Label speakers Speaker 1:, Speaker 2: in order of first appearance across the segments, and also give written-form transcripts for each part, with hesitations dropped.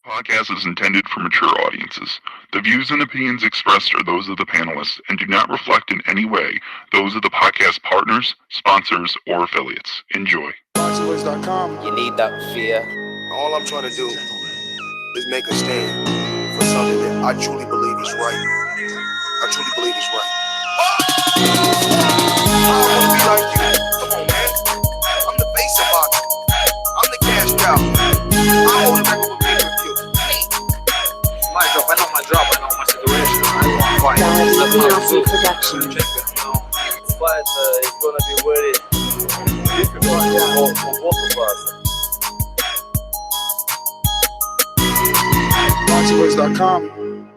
Speaker 1: Podcast is intended for mature audiences. The views and opinions expressed are those of the panelists and do not reflect in any way those of the podcast partners, sponsors, or affiliates. Enjoy.
Speaker 2: ThaBoxingvoice.com.
Speaker 3: You need that fear.
Speaker 2: All I'm trying to do is make a stand for something that I truly believe is right. I truly believe is right. I want to be like you. Come on, man. I'm the face of boxing. I'm the cash cow. I hold the record with pay-per-view.
Speaker 3: My job, I know my job, I know my situation. I don't want to fight.
Speaker 4: Nazi production.
Speaker 3: But it's gonna be very difficult for both of us.
Speaker 2: ThaBoxingvoice.com.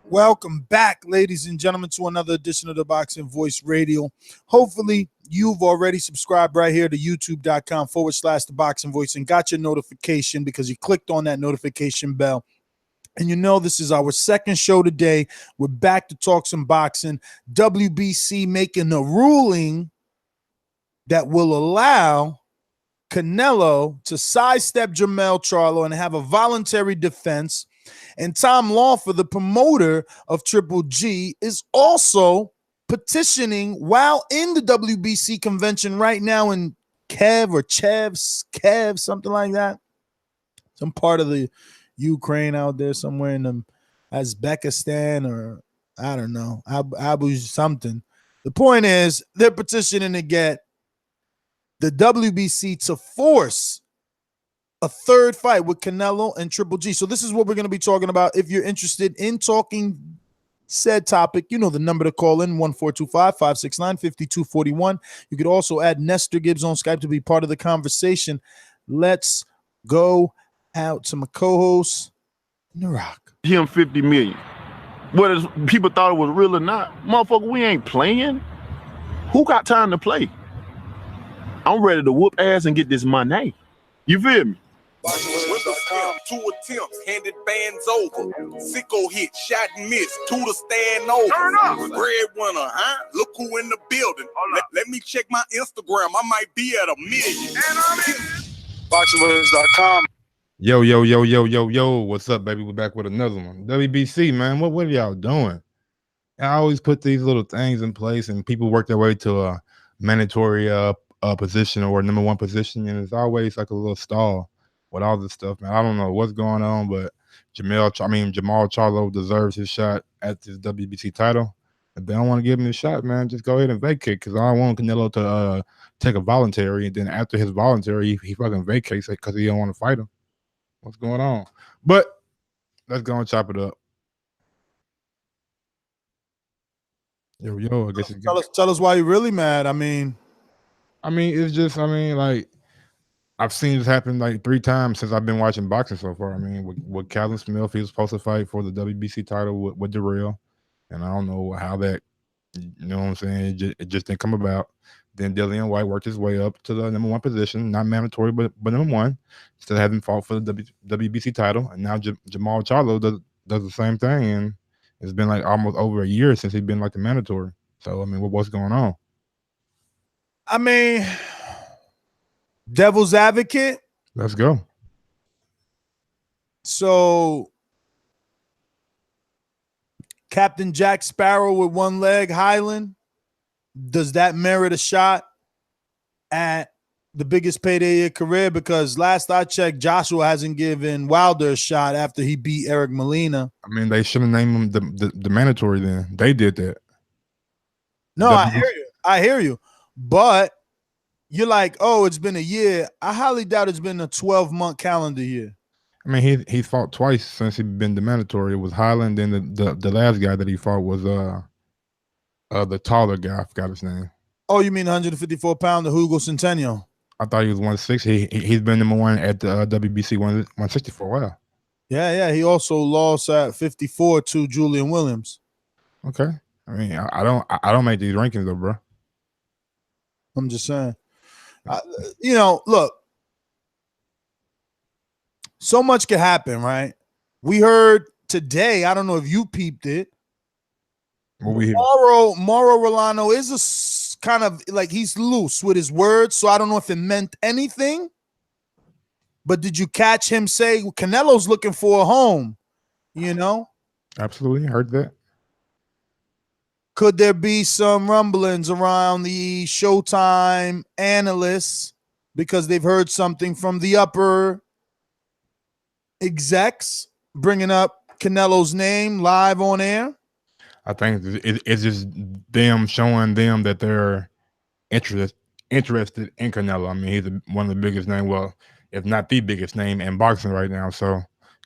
Speaker 5: Welcome back, ladies and gentlemen, to another edition of the Boxing Voice Radio. Hopefully, you've already subscribed right here to youtube.com/The Boxing Voice and got your notification because you clicked on that notification bell. And you know, this is our second show today. We're back to talk some boxing. WBC making a ruling that will allow Canelo to sidestep Charlo and have a voluntary defense. And Tom Lawford, the promoter of Triple G, is also petitioning while in the WBC convention right now in Kiev, something like that. Some part of the Ukraine out there somewhere in the Uzbekistan or I don't know, Abu something. The point is they're petitioning to get the WBC to force a third fight with Canelo and Triple G. So this is what we're going to be talking about. If you're interested in talking said topic, you know the number to call in, 1-425-569-5241. You could also add Nestor Gibbs on Skype to be part of the conversation. Let's go out to my co-host, Narok.
Speaker 6: Him 50 million. Whether people thought it was real or not, motherfucker, we ain't playing. Who got time to play? I'm ready to whoop ass and get this money. You feel me?
Speaker 2: ThaBoxingvoice.com.
Speaker 7: 2 attempts, handed bands over. Sicko hit, shot and miss. 2 to stand over.
Speaker 2: Turn up.
Speaker 7: Breadwinner, huh? Look who in the building. Let me check my Instagram. I might be at 1 million.
Speaker 2: ThaBoxingvoice.com.
Speaker 8: Yo, what's up, baby? We're back with another one. WBC, man, what are y'all doing? I always put these little things in place and people work their way to a mandatory position or number one position, and it's always like a little stall with all this stuff, man. I don't know what's going on, but Jamal Charlo deserves his shot at this WBC title. If they don't want to give him his shot, man, just go ahead and vacate, because I don't want Canelo to take a voluntary, and then after his voluntary, he fucking vacates it because he don't want to fight him. What's going on? But let's go and chop it up. Yo, I guess
Speaker 5: Tell us why you're really mad. I mean,
Speaker 8: it's just, like, I've seen this happen like 3 times since I've been watching boxing so far. I mean, with Callum Smith, he was supposed to fight for the WBC title with Darrell, and I don't know how that, you know what I'm saying, it just didn't come about. Then Dillian White worked his way up to the number one position, not mandatory, but number one. Still haven't fought for the WBC title, and now Jamal Charlo does the same thing, and it's been like almost over a year since he's been like the mandatory. So I mean, what's going on?
Speaker 5: I mean, devil's advocate.
Speaker 8: Let's go.
Speaker 5: So, Captain Jack Sparrow with one leg, Highland, does that merit a shot at the biggest payday of your career? Because last I checked, Joshua hasn't given Wilder a shot after he beat Eric Molina.
Speaker 8: I mean, they should have named him the mandatory then. They did that.
Speaker 5: No, I hear you. But you're like, oh, it's been a year. I highly doubt it's been a 12-month calendar year.
Speaker 8: I mean, he fought twice since he's been the mandatory. It was Highland, then the last guy that he fought was the taller guy. I forgot his name.
Speaker 5: Oh, you mean 154-pounder Hugo Centeno?
Speaker 8: I thought he was 160. He's been number one at the WBC 160 for a while.
Speaker 5: Yeah. He also lost at 54 to Julian Williams.
Speaker 8: Okay. I mean, I don't make these rankings though, bro.
Speaker 5: I'm just saying. Look, so much could happen, right? We heard today, I don't know if you peeped it.
Speaker 8: What we hear?
Speaker 5: Mauro Rolano is a kind of like he's loose with his words, so I don't know if it meant anything. but did you catch him say Canelo's looking for a home? You know,
Speaker 8: Absolutely, heard that.
Speaker 5: could there be some rumblings around the Showtime analysts because they've heard something from the upper execs bringing up Canelo's name live on air?
Speaker 8: I think it's just them showing them that they're interested in Canelo. I mean, he's one of the biggest names, well, if not the biggest name in boxing right now. So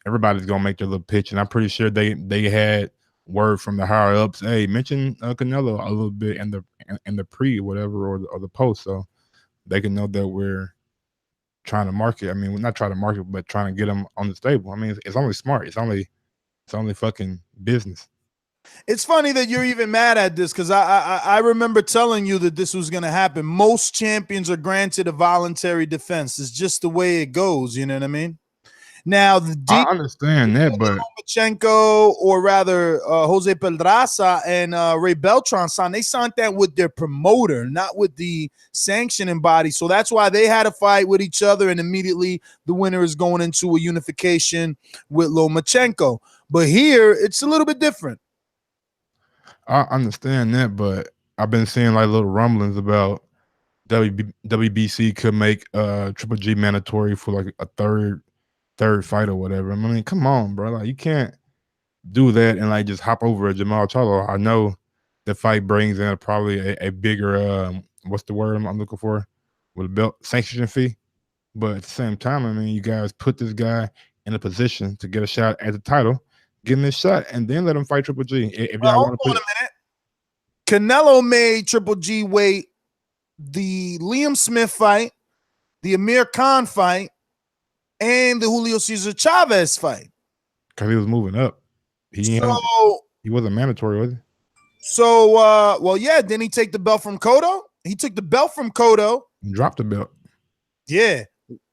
Speaker 8: everybody's gonna make their little pitch, and I'm pretty sure they had word from the higher ups. Hey, mention Canelo a little bit in the pre whatever or the post, so they can know that we're trying to market. I mean, we're not trying to market, but trying to get them on the table. I mean, it's only smart. It's only fucking business.
Speaker 5: It's funny that you're even mad at this because I remember telling you that this was going to happen. Most champions are granted a voluntary defense. It's just the way it goes. You know what I mean? Now,
Speaker 8: I understand that, but
Speaker 5: Lomachenko, or rather Jose Pedraza and Ray Beltran signed, they signed that with their promoter, not with the sanctioning body. So that's why they had a fight with each other, and immediately the winner is going into a unification with Lomachenko. But here, it's a little bit different.
Speaker 8: I understand that, but I've been seeing like little rumblings about WBC could make Triple G mandatory for like a third fight or whatever. I mean, come on, bro. Like, you can't do that and like just hop over a Jamal Charlo. I know the fight brings in probably a bigger what's the word I'm looking for, with a belt sanction fee. But at the same time, I mean, you guys put this guy in a position to get a shot at the title, give him this shot, and then let him fight Triple G. If y'all want to put
Speaker 5: a minute. Canelo made Triple G wait the Liam Smith fight, the Amir Khan fight, and the Julio Cesar Chavez fight.
Speaker 8: Because he was moving up. He wasn't mandatory, was he?
Speaker 5: So, well, yeah, didn't he take the belt from Cotto? He took the belt from Cotto.
Speaker 8: He dropped the belt.
Speaker 5: Yeah.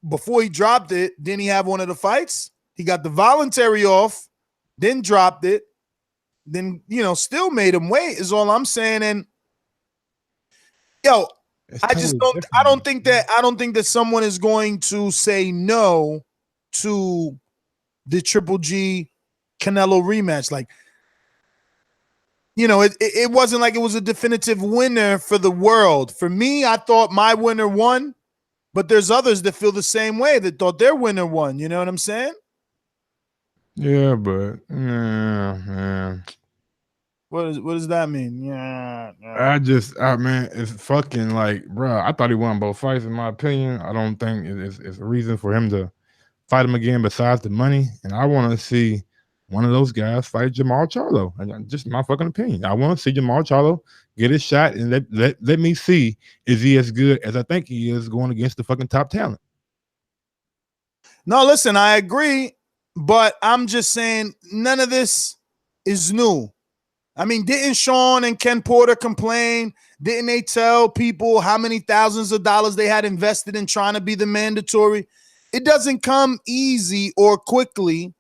Speaker 5: Before he dropped it, didn't he have one of the fights? He got the voluntary off, then dropped it, then, still made him wait, is all I'm saying. And, yo, I don't think that someone is going to say no to the Triple G Canelo rematch. Like, it wasn't like it was a definitive winner for the world. For me, I thought my winner won, but there's others that feel the same way, that thought their winner won. You know what I'm saying?
Speaker 8: Yeah, but man.
Speaker 5: What does that mean? Yeah.
Speaker 8: Man, it's fucking like, bro, I thought he won both fights, in my opinion. I don't think it's a reason for him to fight him again besides the money. And I want to see one of those guys fight Jamal Charlo. And just my fucking opinion. I want to see Jamal Charlo get his shot and let me see, is he as good as I think he is going against the fucking top talent?
Speaker 5: No, listen, I agree, but I'm just saying none of this is new. I mean, didn't Sean and Ken Porter complain? Didn't they tell people how many thousands of dollars they had invested in trying to be the mandatory? It doesn't come easy or quickly.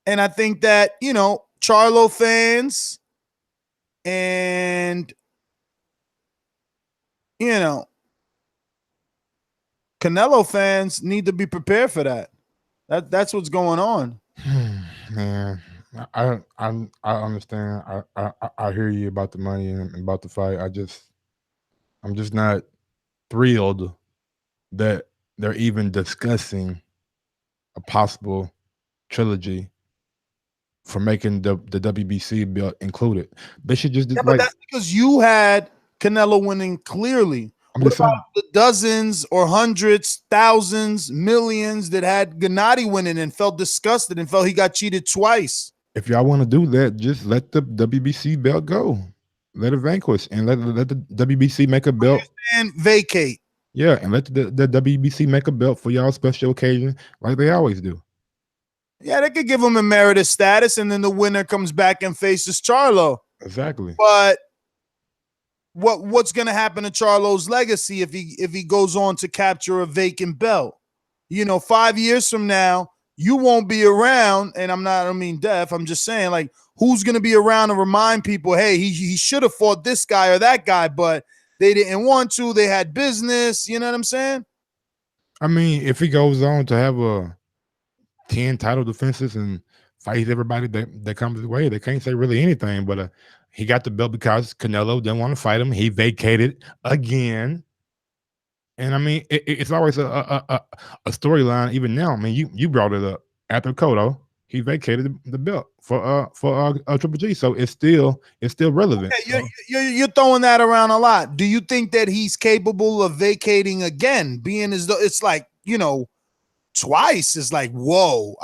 Speaker 5: And I think that, Charlo fans and, Canelo fans need to be prepared for that. That's what's going on.
Speaker 8: Man. I understand. I hear you about the money and about the fight. I'm just not thrilled that they're even discussing a possible trilogy for making the WBC belt included. They should just
Speaker 5: but that's because you had Canelo winning clearly. What about the dozens or hundreds, thousands, millions that had Gennady winning and felt disgusted and felt he got cheated twice?
Speaker 8: If y'all want to do that, just let the WBC belt go. Let it vanquish and let the WBC make a belt.
Speaker 5: And vacate.
Speaker 8: Yeah, and let the WBC make a belt for y'all special occasion like they always do.
Speaker 5: Yeah, they could give him emeritus status, and then the winner comes back and faces Charlo.
Speaker 8: Exactly.
Speaker 5: But what's going to happen to Charlo's legacy if he goes on to capture a vacant belt? 5 years from now, you won't be around, and I don't mean deaf. I'm just saying, like, who's going to be around to remind people, hey, he should have fought this guy or that guy, but they didn't want to. They had business. You know what I'm saying?
Speaker 8: I mean, if he goes on to have a 10 title defenses and fights everybody that comes his way, they can't say really anything. But he got the belt because Canelo didn't want to fight him. He vacated again. And I mean, it's always a storyline. Even now, I mean, you brought it up after Cotto. He vacated the belt for Triple G, so it's still relevant.
Speaker 5: Okay, you're throwing that around a lot. Do you think that he's capable of vacating again, being as though it's like, twice? It's like, whoa!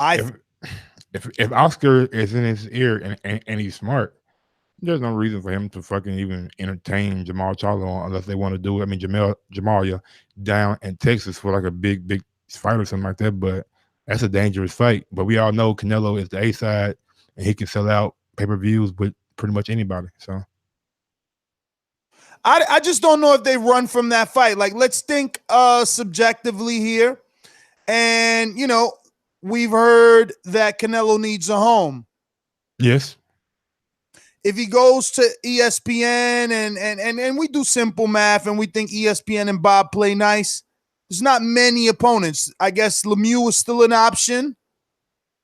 Speaker 8: If Oscar is in his ear and he's smart, there's no reason for him to fucking even entertain Jamal Charlo unless they want to do it. I mean, Jamalia down in Texas for like a big fight or something like that, but that's a dangerous fight. But we all know Canelo is the A side, and he can sell out pay-per-views with pretty much anybody. So
Speaker 5: I just don't know if they run from that fight. Like, let's think subjectively here. And, we've heard that Canelo needs a home.
Speaker 8: Yes.
Speaker 5: If he goes to ESPN and we do simple math and we think ESPN and Bob play nice, there's not many opponents. I guess Lemieux is still an option.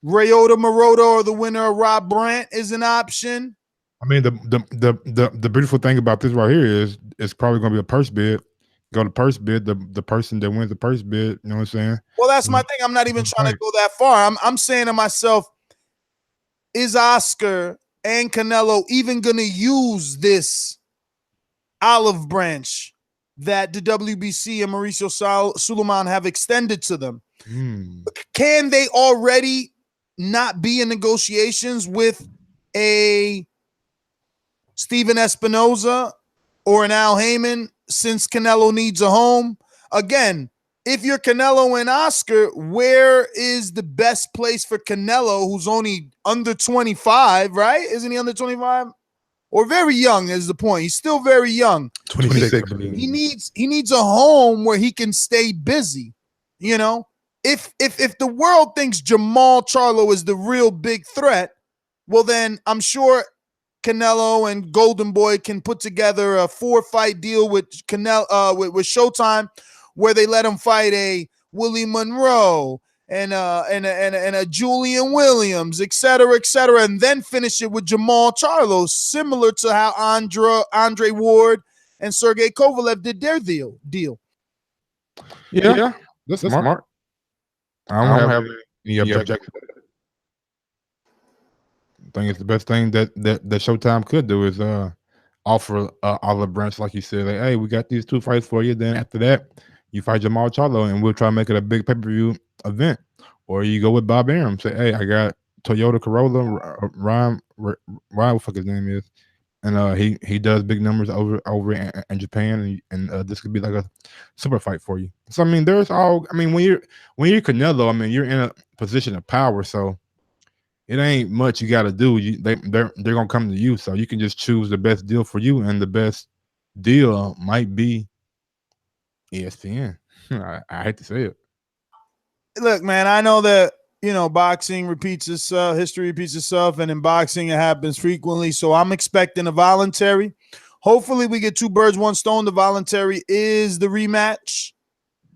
Speaker 5: Ryota Maroto, or the winner of Rob Brandt, is an option.
Speaker 8: I mean, the beautiful thing about this right here is it's probably going to be a purse bid. Go to purse bid. The person that wins the purse bid, you know what I'm saying?
Speaker 5: Well, that's my thing. I'm not even trying to go that far. I'm saying to myself, is Oscar and Canelo even going to use this olive branch that the WBC and Mauricio Sulaiman have extended to them? Can they already not be in negotiations with a Steven Espinoza or an Al Heyman since Canelo needs a home? Again, if you're Canelo and Oscar, where is the best place for Canelo, who's only under 25, right? Isn't he under 25? Or very young is the point. He's still very young.
Speaker 8: 26.
Speaker 5: He needs a home where he can stay busy. If the world thinks Jamal Charlo is the real big threat, well, then I'm sure Canelo and Golden Boy can put together a 4-fight deal with Canelo with Showtime, where they let him fight a Willie Monroe and a Julian Williams, et cetera, and then finish it with Jamal Charlo, similar to how Andre Ward and Sergey Kovalev did their deal.
Speaker 8: Yeah, that's smart. I don't have any objection. I think it's the best thing that Showtime could do is offer olive branch, like you said. Like, hey, we got these 2 fights for you. Then after that, you fight Jamal Charlo, and we'll try to make it a big pay-per-view event. Or you go with Bob Arum, say, hey, I got Toyota Corolla, Ryan, what the fuck his name is, and he does big numbers over in Japan, and this could be like a super fight for you. So I mean, when you're Canelo, I mean, you're in a position of power, so it ain't much you got to do. They're gonna come to you, so you can just choose the best deal for you, and the best deal might be ESPN. I hate to say it.
Speaker 5: Look, man, I know that boxing repeats itself, history repeats itself, and in boxing it happens frequently. So I'm expecting a voluntary. Hopefully, we get 2 birds, 1 stone. The voluntary is the rematch,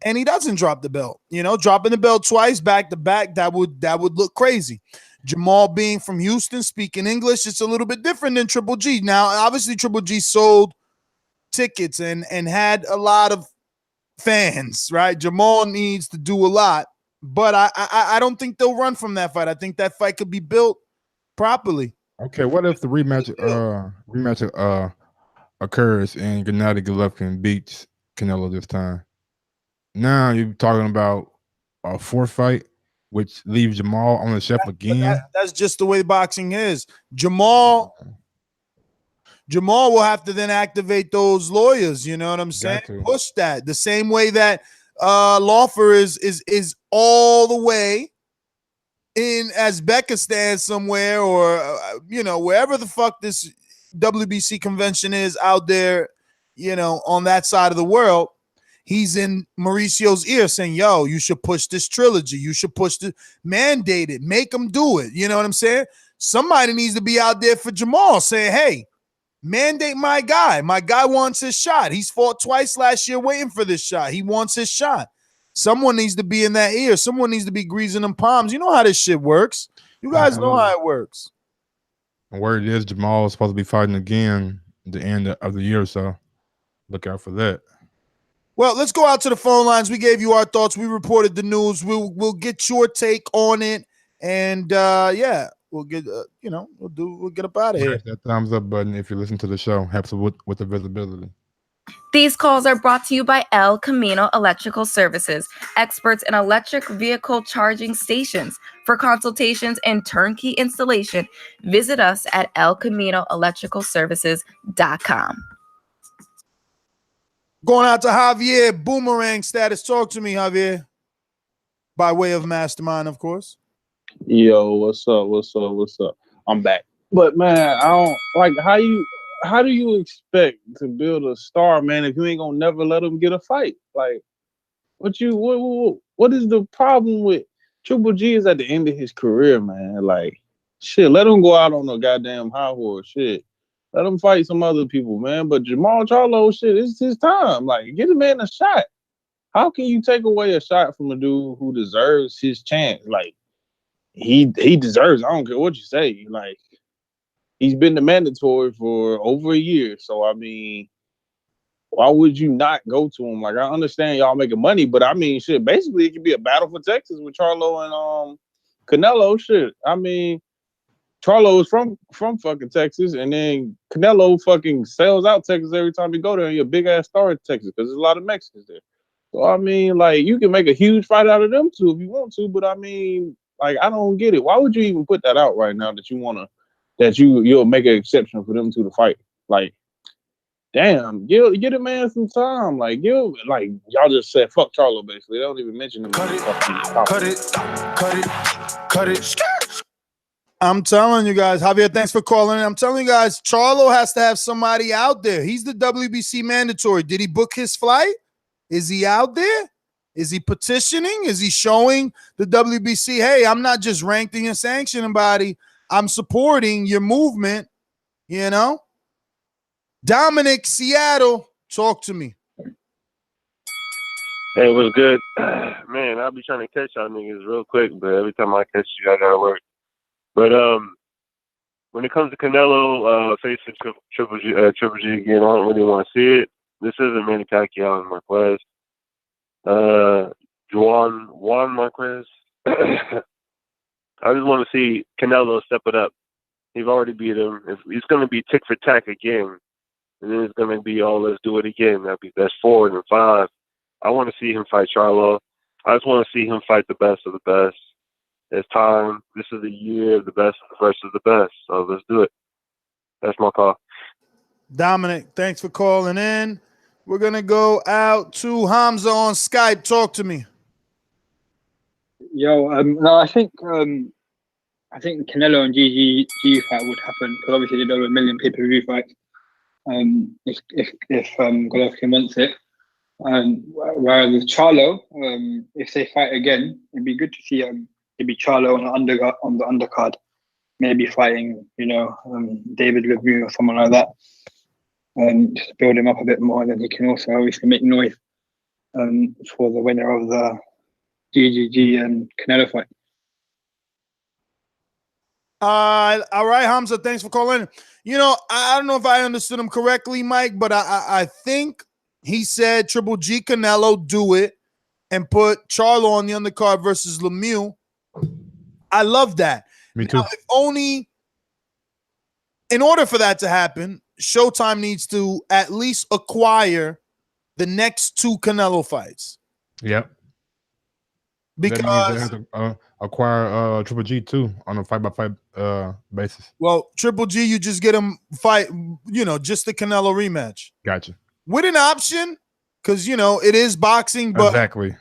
Speaker 5: and he doesn't drop the belt. Dropping the belt twice back to back, that would look crazy. Jamal being from Houston, speaking English, it's a little bit different than Triple G. Now, obviously, Triple G sold tickets and had a lot of fans, right? Jamal needs to do a lot, but I don't think they'll run from that fight. I think that fight could be built properly.
Speaker 8: Okay, what if the rematch occurs and Gennady Golovkin beats Canelo this time? Now you're talking about a 4th fight, which leaves Jamal on the shelf again.
Speaker 5: That's just the way boxing is. Jamal will have to then activate those lawyers. You know what I'm saying? Push that the same way that Lawfer is all the way in Uzbekistan somewhere, or wherever the fuck this WBC convention is out there, on that side of the world. He's in Mauricio's ear saying, yo, you should push this trilogy. You should push the mandate it. Make them do it. You know what I'm saying? Somebody needs to be out there for Jamal saying, hey, mandate my guy. My guy wants his shot. He's fought twice last year waiting for this shot. He wants his shot. someone needs to be in that ear. Someone needs to be greasing them palms. You know how this shit works. You guys know how it works.
Speaker 8: The word is Jamal is supposed to be fighting again at the end of the year, so look out for that.
Speaker 5: Well, let's go out to the phone lines. We gave you our thoughts. We reported the news. We'll get your take on it, and yeah, we'll get we'll get up out of here.
Speaker 8: Smash that thumbs up button if you listen to the show. Helps with the visibility.
Speaker 9: These calls are brought to you by El Camino Electrical Services, experts in electric vehicle charging stations. For consultations and turnkey installation, visit us at elcaminoelectricalservices.com.
Speaker 5: Going out to Javier, Boomerang status. Talk to me, Javier. By way of Mastermind, of course.
Speaker 10: Yo, what's up? I'm back. But man, I don't like how do you expect to build a star, man, if you ain't gonna never let him get a fight? Like, what is the problem with Triple G? Is at the end of his career, man. Like, shit, let him go out on a goddamn high horse. Shit. Let him fight some other people, man. But Jamal Charlo, shit, it's his time. Like, get a man a shot. How can you take away a shot from a dude who deserves his chance? Like, he deserves. I don't care what you say. Like, he's been the mandatory for over a year. So I mean, why would you not go to him? Like, I understand y'all making money, but I mean, shit. Basically, it could be a battle for Texas with Charlo and Canelo. Shit. I mean, Charlo is from fucking Texas, and then Canelo fucking sells out Texas every time you go there, and you're a big ass star in Texas because there's a lot of Mexicans there. So I mean, like, you can make a huge fight out of them two if you want to, but I mean, like, I don't get it. Why would you even put that out right now that you'll make an exception for them two to fight? Like, damn, get a man some time. Like, y'all just said fuck Charlo basically. They don't even mention him. Cut it.
Speaker 5: I'm telling you guys, Javier, thanks for calling in. I'm telling you guys, Charlo has to have somebody out there. He's the WBC mandatory. Did he book his flight? Is he out there? Is he petitioning? Is he showing the WBC, hey, I'm not just ranking and sanctioning body. I'm supporting your movement, you know? Dominic, Seattle, talk to me.
Speaker 11: Hey, what's good? Man, I'll be trying to catch y'all niggas real quick, but every time I catch you, I gotta work. But when it comes to Canelo facing Triple G again, I don't really want to see it. This isn't Manny Pacquiao and Marquez. Juan Marquez. I just want to see Canelo step it up. He's already beat him. He's going to be tick for tack again, and then it's going to be, oh, let's do it again. That'll be best 4 and 5. I want to see him fight Charlo. I just want to see him fight the best of the best. It's time. This is the year of the best versus the best. So let's do it. That's my call.
Speaker 5: Dominic, thanks for calling in. We're going to go out to Hamza on Skype. Talk to me.
Speaker 12: Yo, no, I think Canelo and GGG fight would happen because obviously they did over 1 million pay-per-view fights. If Golovkin wants it, whereas with Charlo, if they fight again, it'd be good to see maybe Charlo on the undercard, maybe fighting David Lemieux or someone like that, just to build him up a bit more. And then he can also obviously make noise for the winner of the GGG and Canelo fight.
Speaker 5: All right, Hamza, thanks for calling. I don't know if I understood him correctly, Mike, but I think he said Triple G Canelo do it and put Charlo on the undercard versus Lemieux. I love that.
Speaker 8: Me too.
Speaker 5: Now, in order for that to happen, Showtime needs to at least acquire the next 2 Canelo fights.
Speaker 8: Yep.
Speaker 5: Because
Speaker 8: that means they have to acquire Triple G too on a fight-by-fight basis.
Speaker 5: Well, Triple G, you just get him fight, just the Canelo rematch.
Speaker 8: Gotcha.
Speaker 5: With an option, because it is boxing, but
Speaker 8: exactly.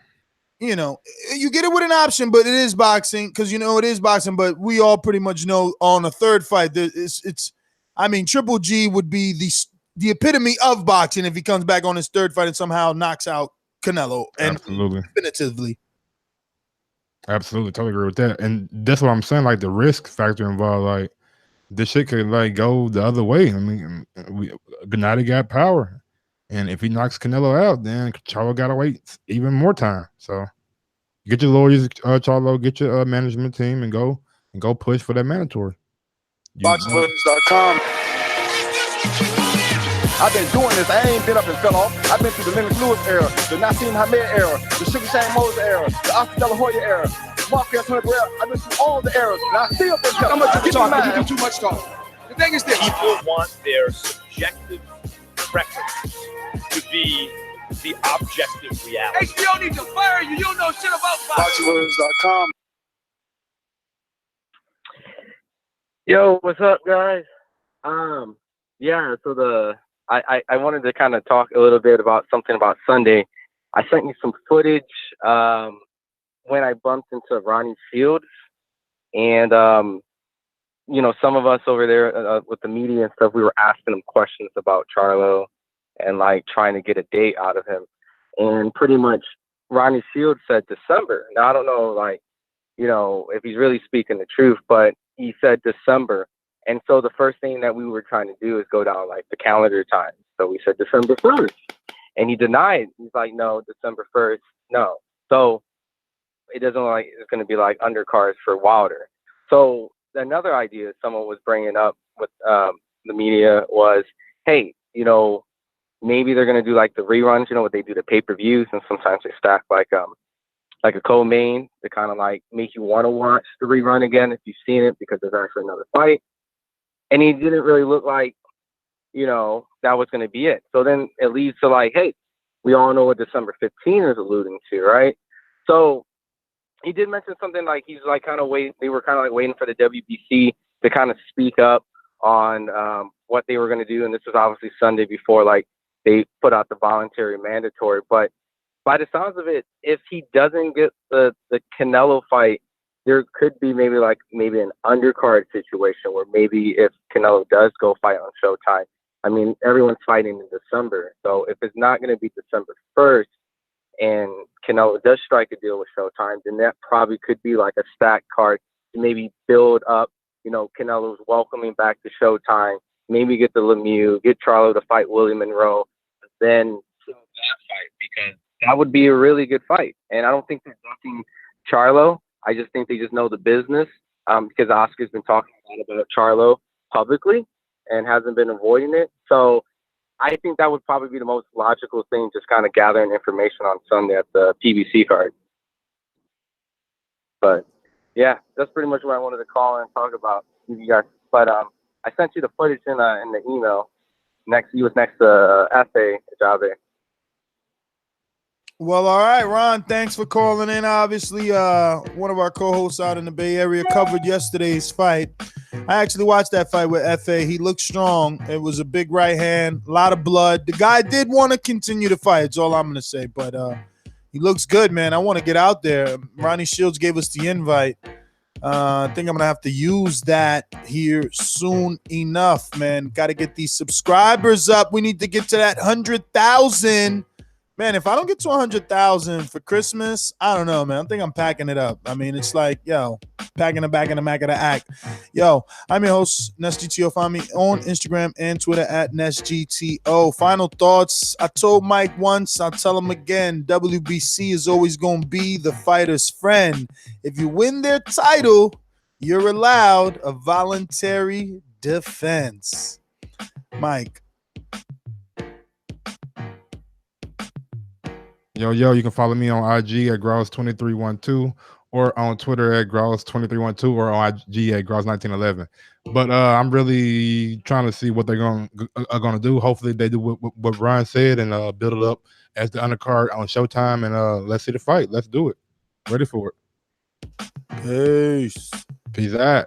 Speaker 5: You get it with an option, but it is boxing because it is boxing. But we all pretty much know on a third fight, Triple G would be the epitome of boxing if he comes back on his third fight and somehow knocks out Canelo. And
Speaker 8: absolutely,
Speaker 5: definitively.
Speaker 8: Absolutely, totally agree with that. And that's what I'm saying. Like the risk factor involved, like this shit could like go the other way. I mean, Gennady got power. And if he knocks Canelo out, then Charlo gotta wait even more time. So get your lawyers, Charlo, get your management team, and go push for that mandatory.
Speaker 2: BoxingVoice.com.
Speaker 13: I've been doing this. I ain't been up and fell off. I've been through the Lennox Lewis era, the Nassim Hamed era, the Sugar Shane Moser era, the Oscar De La Hoya era, Marquez Hunter era. I've been through all the eras, and I still been
Speaker 2: How much you talk? You do too much talk. The thing is this.
Speaker 14: People want their subjective preference to be the objective reality.
Speaker 2: HBO needs to fire you. You don't know shit about BoxingVoice.com.
Speaker 3: Yo, what's up, guys? Yeah, so I wanted to kind of talk a little bit about something about Sunday. I sent you some footage when I bumped into Ronnie Fields, and you know, some of us over there with the media and stuff, we were asking him questions about Charlo and like trying to get a date out of him. And pretty much Ronnie Fields said December. Now I don't know, like, you know, if he's really speaking the truth, but he said December. And so the first thing that we were trying to do is go down like the calendar time. So we said December 1st. And he denied. He's like, no, December 1st, no. So it doesn't look like it's going to be like undercards for Wilder. So another idea someone was bringing up with the media was, hey, you know, maybe they're going to do like the reruns, you know, what they do, the pay-per-views, and sometimes they stack like a co-main to kind of like make you want to watch the rerun again if you've seen it because there's actually another fight. And he didn't really look like, you know, that was going to be it. So then it leads to like, hey, we all know what December 15 is alluding to, right? So he did mention something like he's like kind of waiting. They were kind of like waiting for the WBC to kind of speak up on what they were going to do. And this was obviously Sunday before like they put out the voluntary mandatory. But by the sounds of it, if he doesn't get the Canelo fight, there could be maybe an undercard situation where maybe if Canelo does go fight on Showtime, I mean, everyone's fighting in December. So if it's not going to be December 1st and Canelo does strike a deal with Showtime, then that probably could be like a stacked card to maybe build up, you know, Canelo's welcoming back to Showtime, maybe get the Lemieux, get Charlo to fight Willie Monroe, then that fight, because that would be a really good fight. And I don't think they're ducking Charlo. I just think they just know the business because Oscar's been talking a lot about Charlo publicly and hasn't been avoiding it. So I think that would probably be the most logical thing, just kind of gathering information on Sunday at the PBC card. But yeah, that's pretty much what I wanted to call and talk about with you guys. But I sent you the footage in the email. He was next to Efe Ajabe.
Speaker 5: Well, all right, Ron, thanks for calling in. Obviously, one of our co-hosts out in the Bay Area covered yesterday's fight. I actually watched that fight with Efe. He looked strong. It was a big right hand, a lot of blood. The guy did want to continue the fight. That's all I'm going to say. But he looks good, man. I want to get out there. Ronnie Shields gave us the invite. I think I'm going to have to use that here soon enough, man. Got to get these subscribers up. We need to get to that 100,000. Man, if I don't get to 100,000 for Christmas, I don't know, man. I think I'm packing it up. I mean, it's like, yo, packing it back in the Mac of the act. Yo, I'm your host, NestGTO. Find me on Instagram and Twitter at NestGTO. Final thoughts. I told Mike once, I'll tell him again, WBC is always going to be the fighter's friend. If you win their title, you're allowed a voluntary defense. Mike.
Speaker 8: Yo, you can follow me on IG at Grouse2312 or on Twitter at Grouse2312 or on IG at Grouse1911. But I'm really trying to see what they're going to do. Hopefully they do what Ryan said and build it up as the undercard on Showtime, and let's see the fight. Let's do it. Ready for it.
Speaker 5: Peace.
Speaker 8: Peace out.